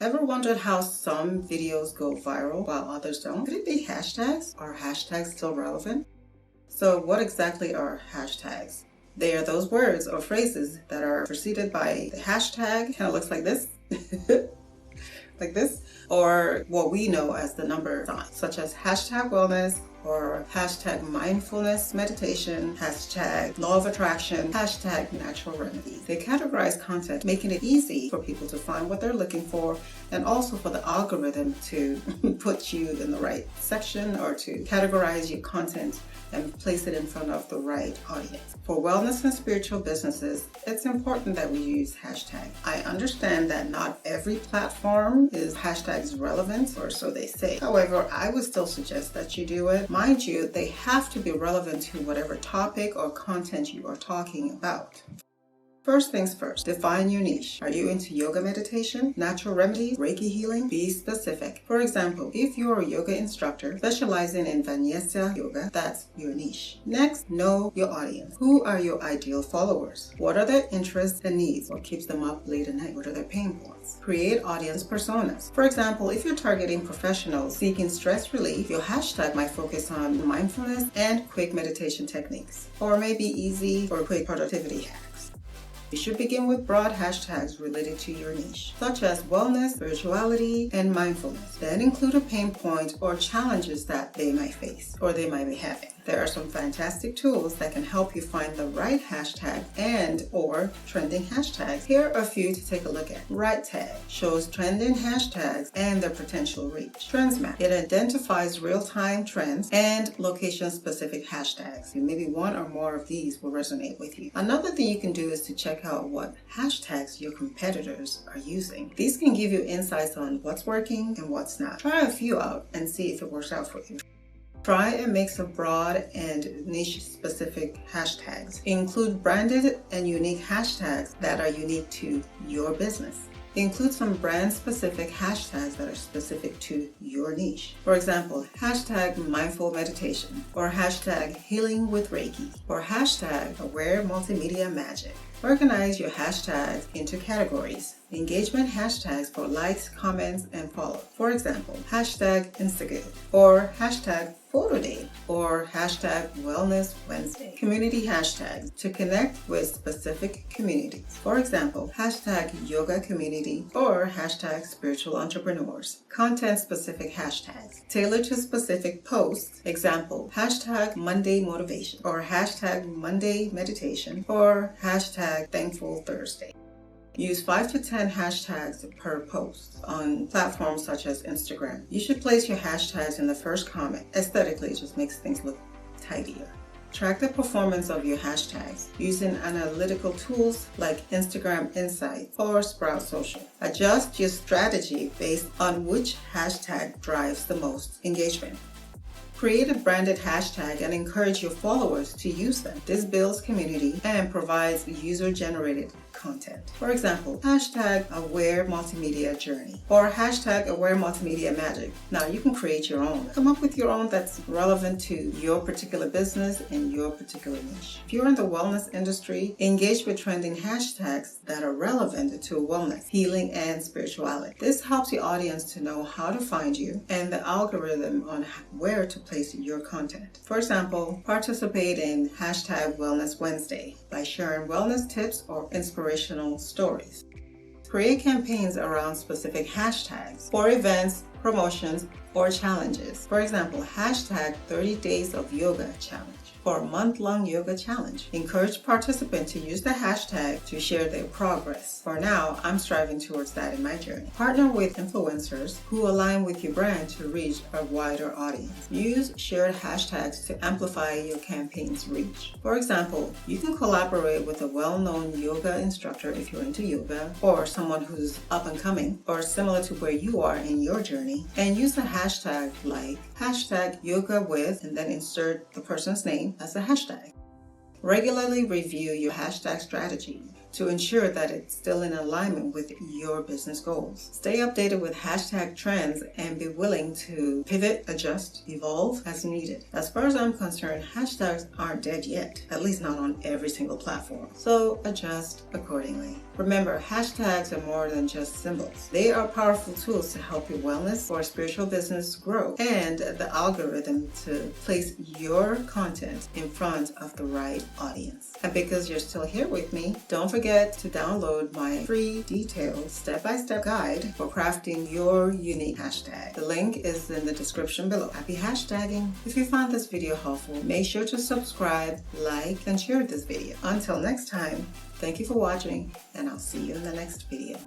Ever wondered how some videos go viral while others don't? Could it be hashtags? Are hashtags still relevant? So what exactly are hashtags? They are those words or phrases that are preceded by the hashtag, kind of looks like this, like this, or what we know as the number sign, such as hashtag wellness, or hashtag mindfulness meditation, hashtag law of attraction, hashtag natural remedies. They categorize content, making it easy for people to find what they're looking for, and also for the algorithm to put you in the right section or to categorize your content and place it in front of the right audience. For wellness and spiritual businesses, it's important that we use hashtags. I understand that not every platform is hashtags relevant, or so they say. However, I would still suggest that you do it. Mind you, they have to be relevant to whatever topic or content you are talking about. First things first, define your niche. Are you into yoga meditation, natural remedies, Reiki healing? Be specific. For example, if you're a yoga instructor specializing in Vinyasa yoga, that's your niche. Next, know your audience. Who are your ideal followers? What are their interests and needs? What keeps them up late at night? What are their pain points? Create audience personas. For example, if you're targeting professionals seeking stress relief, your hashtag might focus on mindfulness and quick meditation techniques, or maybe easy or quick productivity hacks. You should begin with broad hashtags related to your niche, such as wellness, spirituality, and mindfulness. Then include a pain point or challenges that they might face or they might be having. There are some fantastic tools that can help you find the right hashtag and or trending hashtags. Here are a few to take a look at. Right tag shows trending hashtags and their potential reach. Trends map. It identifies real-time trends and location-specific hashtags. Maybe one or more of these will resonate with you. Another thing you can do is to check out what hashtags your competitors are using. These can give you insights on what's working and what's not. Try a few out and see if it works out for you. Try a mix of broad and niche-specific hashtags. Include branded and unique hashtags that are unique to your business. Include some brand-specific hashtags that are specific to your niche. For example, hashtag mindful meditation, or hashtag healing with Reiki, or hashtag aware multimedia magic. Organize your hashtags into categories. Engagement hashtags for likes, comments, and follow. For example, hashtag Instagram, or hashtag photo day, or hashtag wellness Wednesday. Community hashtags to connect with specific communities. For example, hashtag yoga community, or hashtag spiritual entrepreneurs. Content specific hashtags tailored to specific posts. Example, hashtag Monday motivation, or hashtag Monday meditation, or hashtag thankful Thursday. Use 5 to 10 hashtags per post on platforms such as Instagram. You should place your hashtags in the first comment. Aesthetically, it just makes things look tidier. Track the performance of your hashtags using analytical tools like Instagram Insights or Sprout Social. Adjust your strategy based on which hashtag drives the most engagement. Create a branded hashtag and encourage your followers to use them. This builds community and provides user-generated content. For example, hashtag aware multimedia journey, or hashtag aware multimedia magic. Now you can create your own. Come up with your own that's relevant to your particular business and your particular niche. If you're in the wellness industry, engage with trending hashtags that are relevant to wellness, healing, and spirituality. This helps your audience to know how to find you and the algorithm on where to place your content. For example, participate in hashtag wellness Wednesday by sharing wellness tips or inspirational stories. Create campaigns around specific hashtags for events, promotions, or challenges. For example, hashtag 30 days of yoga challenge for a month-long yoga challenge. Encourage participants to use the hashtag to share their progress. For now, I'm striving towards that in my journey. Partner with influencers who align with your brand to reach a wider audience. Use shared hashtags to amplify your campaign's reach. For example, you can collaborate with a well-known yoga instructor if you're into yoga, or someone who's up and coming, or similar to where you are in your journey, and use a hashtag like hashtag yoga with, and then insert the person's name as a hashtag. Regularly review your hashtag strategy to ensure that it's still in alignment with your business goals. Stay updated with hashtag trends and be willing to pivot, adjust, evolve as needed. As far as I'm concerned, hashtags aren't dead yet, at least not on every single platform. So adjust accordingly. Remember, hashtags are more than just symbols. They are powerful tools to help your wellness or spiritual business grow, and the algorithm to place your content in front of the right audience. And because you're still here with me, don't forget to download my free detailed step-by-step guide for crafting your unique hashtag. The link is in the description below. Happy hashtagging! If you found this video helpful, make sure to subscribe, like, and share this video. Until next time, thank you for watching, and I'll see you in the next video.